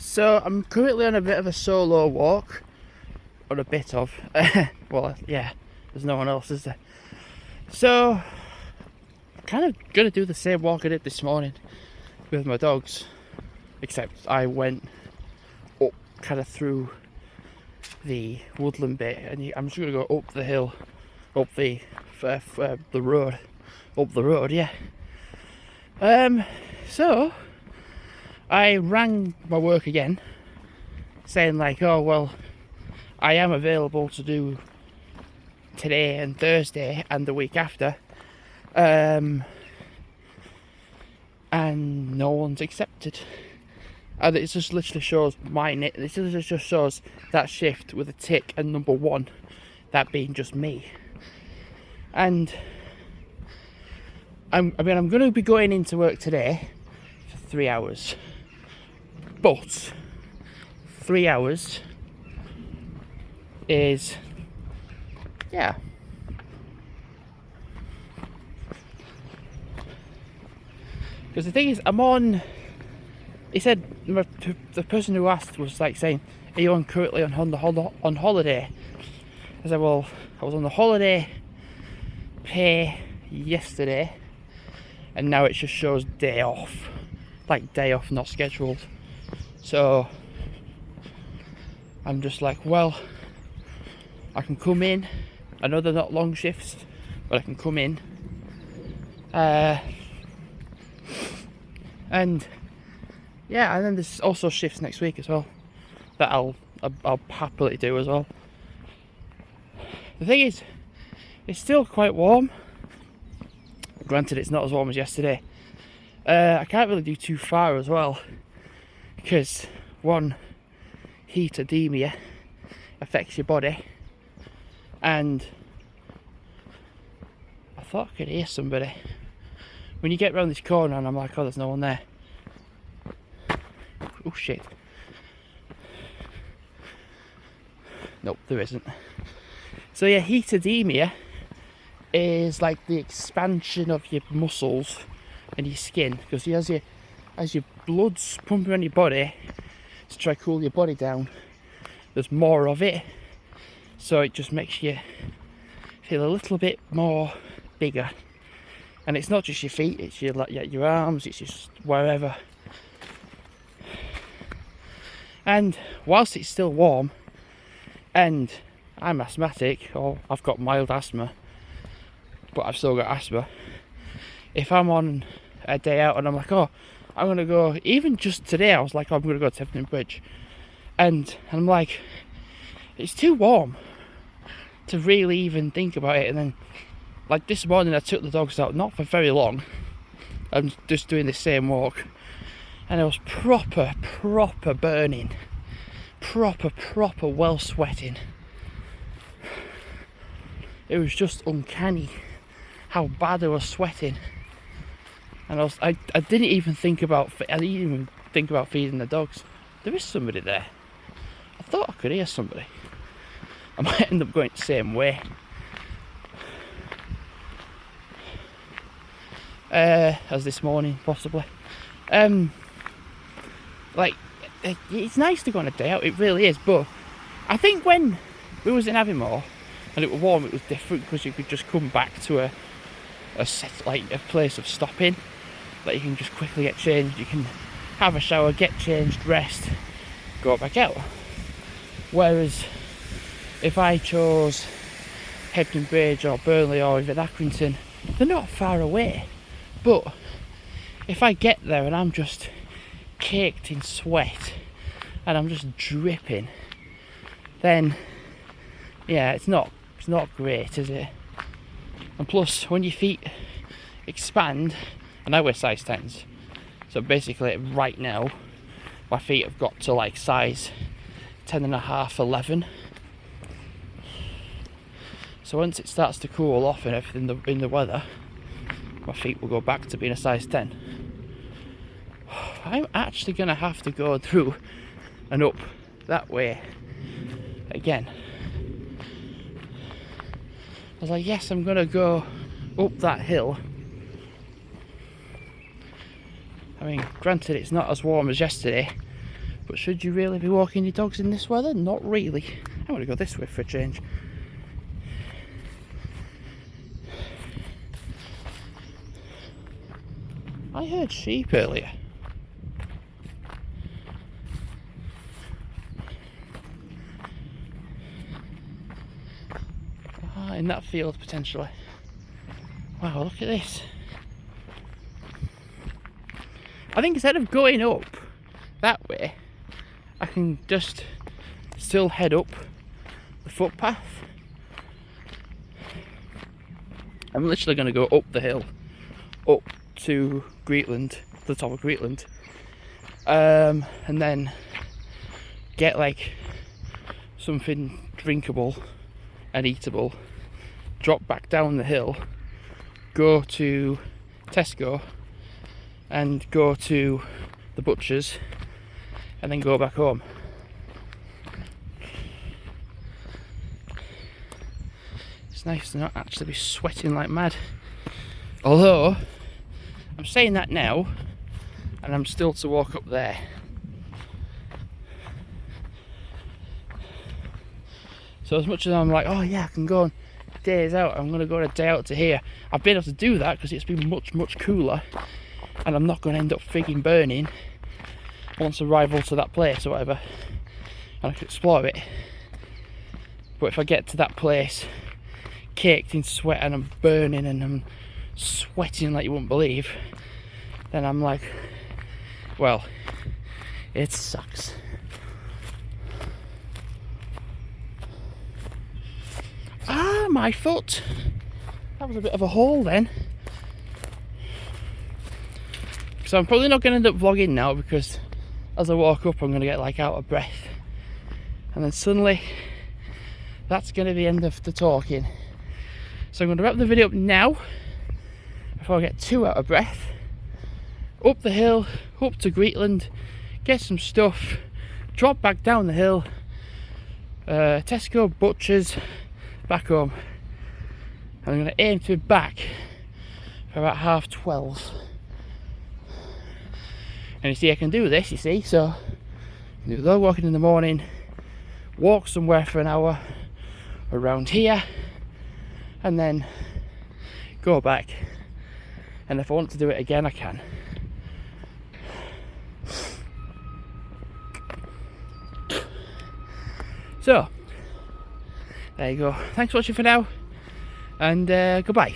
So I'm currently on a bit of a solo walk, or a bit of. Well, yeah, there's no one else, is there? So I'm kind of gonna do the same walk I did this morning with my dogs, except I went up kind of through the woodland bit, and I'm just gonna go up the hill, up the road, yeah. So I rang my work again, saying like, oh well, I am available to do today and Thursday and the week after, and no one's accepted. And it just literally shows it literally just shows that shift with a tick and number 1, that being just me. And I'm going to be going into work today for 3 hours, but 3 hours is, yeah. Because the thing is, he said, the person who asked was like saying, are you currently on holiday? I said, well, I was on the holiday pay yesterday, and now it just shows day off, like day off not scheduled. So I'm just like, well, I can come in. I know they're not long shifts, but I can come in, and yeah, and then there's also shifts next week as well that I'll happily do as well. The thing is, it's still quite warm. Granted, it's not as warm as yesterday. I can't really do too far as well, because one, heatodemia affects your body, and I thought I could hear somebody when you get round this corner, and I'm like, oh, there's no one there. Oh shit. Nope, there isn't. So yeah, heatodemia is like the expansion of your muscles and your skin, because as your blood's pumping around your body to try to cool your body down, there's more of it, so it just makes you feel a little bit more bigger. And it's not just your feet, it's your arms, it's just wherever. And whilst it's still warm, and I'm asthmatic, or I've got mild asthma, but I've still got asthma, if I'm on a day out and I'm like, oh, I'm going to go, even just today I was like, oh, I'm going to go to Tefton Bridge, and I'm like, it's too warm to really even think about it. And then like this morning I took the dogs out, not for very long, I'm just doing the same walk, and I was proper burning, proper well sweating. It was just uncanny how bad I was sweating, and I didn't even think about feeding the dogs. There is somebody there. I thought I could hear somebody. I might end up going the same way. As this morning, possibly. Like, it's nice to go on a day out, it really is, but I think when we was in Aviemore and it was warm, it was different, because you could just come back to a place of stopping, like you can just quickly get changed, you can have a shower, get changed, rest, go back out. Whereas if I chose Hebden Bridge or Burnley or even Accrington, they're not far away, but if I get there and I'm just caked in sweat and I'm just dripping, then yeah, it's not great, is it? And plus, when your feet expand, and I wear size 10s, so basically right now my feet have got to like size 10.5, 11. So once it starts to cool off and everything in the weather, my feet will go back to being a size 10. I'm actually going to have to go through and up that way again. I was like, yes, I'm going to go up that hill. I mean, granted, it's not as warm as yesterday, But should you really be walking your dogs in this weather? Not really. I'm going to go this way for a change. I heard sheep earlier. Ah, in that field potentially. Wow, look at this. I think instead of going up that way, I can just still head up the footpath. I'm literally going to go up the hill, up to Greetland, the top of Greetland, and then get like something drinkable and eatable, drop back down the hill, go to Tesco and go to the butcher's, and then go back home. It's nice to not actually be sweating like mad. Although, I'm saying that now, and I'm still to walk up there. So as much as I'm like, oh yeah, I can go on days out, I'm going to go on a day out to here. I've been able to do that because it's been much, much cooler, and I'm not going to end up frigging burning once I arrival to that place or whatever, and I can explore it. But if I get to that place caked in sweat and I'm burning and I'm sweating like you wouldn't believe, then I'm like, well, it sucks. Ah, my foot. That was a bit of a hole then. So I'm probably not going to end up vlogging now, because as I walk up I'm going to get like out of breath, and then suddenly that's going to be the end of the talking. So I'm going to wrap the video up now before I get too out of breath. Up the hill, up to Greetland, get some stuff, drop back down the hill, Tesco, butchers, back home. And I'm going to aim to be back for about 12:30. And you see, I can do this, you see, so do dog walking in the morning, walk somewhere for an hour around here, and then go back. And if I want to do it again, I can. So there you go. Thanks for watching for now, and goodbye.